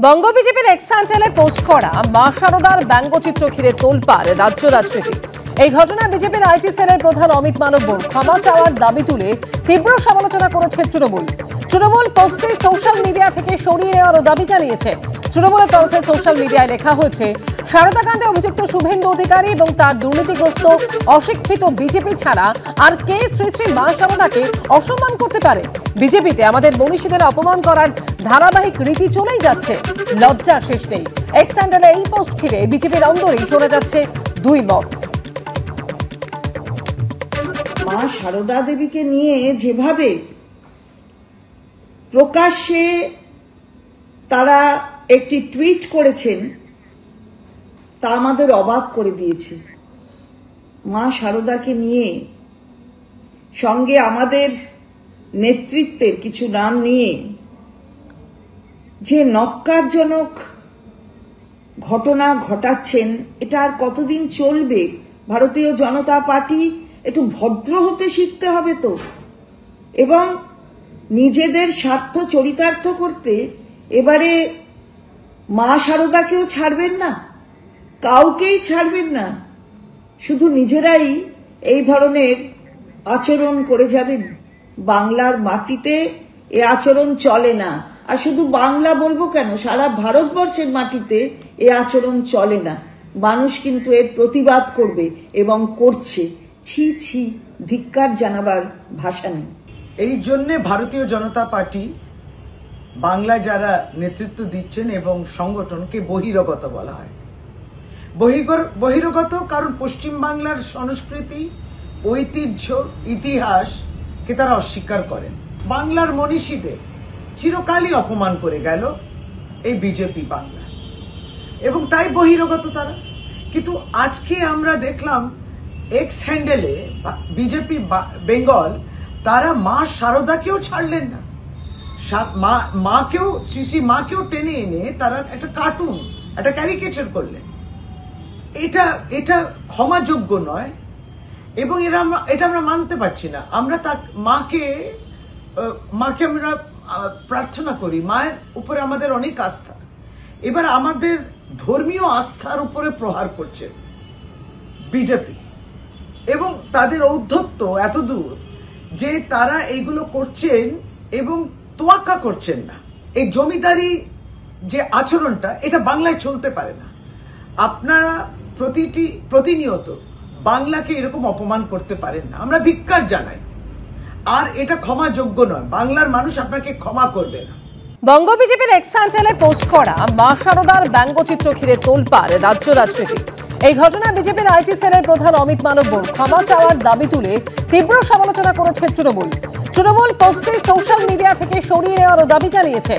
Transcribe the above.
বঙ্গ বিজেপির এক্স হ্যান্ডেলে পোস্ট করা মা শারদার ব্যঙ্গচিত্র ঘিরে তোলপাড় রাজ্য রাজনীতি। এই ঘটনায় বিজেপির আইটি সেলের প্রধান অমিত মালব্যর ক্ষমা চাওয়ার দাবি তুলে তীব্র সমালোচনা করেছে তৃণমূল পোস্টে সোশ্যাল মিডিয়া থেকে সরিয়ে নেওয়ারও দাবি জানিয়েছে। তৃণমূলের তরফে সোশ্যাল মিডিয়ায় লেখা হয়েছে, শারদা কাণ্ডে অভিযুক্ত শুভেন্দু অধিকারী এবং তার দুর্নীতিগ্রস্ত অশিক্ষিত বিজেপি ছাড়া আর কে শ্রী শ্রী মা শারদাকে অসম্মান করতে পারে। বিজেপিতে আমাদের মনীষীদের অপমান করার ধারাবাহিক রীতি চলেই যাচ্ছে, লজ্জা শেষ নেই। এক্স হ্যান্ডেলে এই পোস্ট ঘিরে বিজেপির অন্দরেই শোনা যাচ্ছে দুই মত। মা শারদা দেবীকে নিয়ে যেভাবে প্রকাশ্যে তারা একটি টুইট করেছেন তা আমাদের অবাক করে দিয়েছে। মা শারদাকে নিয়ে সঙ্গে আমাদের নেতৃত্বের কিছু নাম নিয়ে যে নক্কারজনক ঘটনা ঘটাচ্ছেন, এটা আর কতদিন চলবে? ভারতীয় জনতা পার্টি একটু ভদ্র হতে শিখতে হবে তো, এবং নিজেদের স্বার্থ চরিতার্থ করতে এবারে মা শারদাকেও ছাড়বেন না, কাউকেই ছাড়বেন না, শুধু নিজেরাই এই ধরনের আচরণ করে যাবেন। বাংলার মাটিতে এ আচরণ চলে না। আর শুধু বাংলা বলবো কেন, সারা ভারতবর্ষের মাটিতে এ আচরণ চলে না। মানুষ কিন্তু এর প্রতিবাদ করবে এবং করছে। ছি ছি, ধিক্কার জানাবার ভাষা নেই। এই জন্যে ভারতীয় জনতা পার্টি বাংলায় যারা নেতৃত্ব দিচ্ছেন এবং সংগঠনকে বহিরাগত বলা হয়। বহিরাগত কারণ পশ্চিম বাংলার সংস্কৃতি, ঐতিহ্য, ইতিহাসকে তারা অস্বীকার করেন। বাংলার মনীষীদের চিরকালই অপমান করে গেল এই বিজেপি বাংলা, এবং তাই বহিরাগত তারা। কিন্তু আজকে আমরা দেখলাম এক্স হ্যান্ডেলে বিজেপি বেঙ্গল তারা মা শারদাকেও ছাড়লেন না, মাকেও শ্রী শ্রী মাকেও টেনে এনে তারা একটা কার্টুন, একটা ক্যারিকেচার করলেন। এটা ক্ষমাযোগ্য নয়, এবং এটা আমরা মানতে পারছি না। আমরা মাকে আমরা প্রার্থনা করি, মায়ের উপরে আমাদের অনেক আস্থা। এবার আমাদের ধর্মীয় আস্থার উপরে প্রহার করছে বিজেপি, এবং তাদের ঔদ্ধত্য এতদূর যে তারা এইগুলো করছেন এবং তোয়াক্কা করছেন না। এই জমিদারি যে আচরণটা, এটা বাংলায় চলতে পারে না। আপনারা প্রতিনিয়ত বাংলাকে এরকম অপমান করতে পারেন না, আমরা ধিক্কার জানাই। আর এটা ক্ষমাযোগ্য নয়, বাংলার মানুষ আপনাকে ক্ষমা করবে না। বঙ্গ বিজেপির এক্স হ্যান্ডেলে পোস্ট করা মা শারদার ব্যঙ্গচিত্র ঘিরে তোলপাড় রাজ্য রাজনীতি। এই ঘটনায় বিজেপির আইটি সেলের প্রধান অমিত মালব্যর ক্ষমা চাওয়ার দাবি তুলে তীব্র সমালোচনা করেছে তৃণমূল পোস্টে সোশ্যাল মিডিয়া থেকে সরিয়ে নেওয়ারও দাবি জানিয়েছে।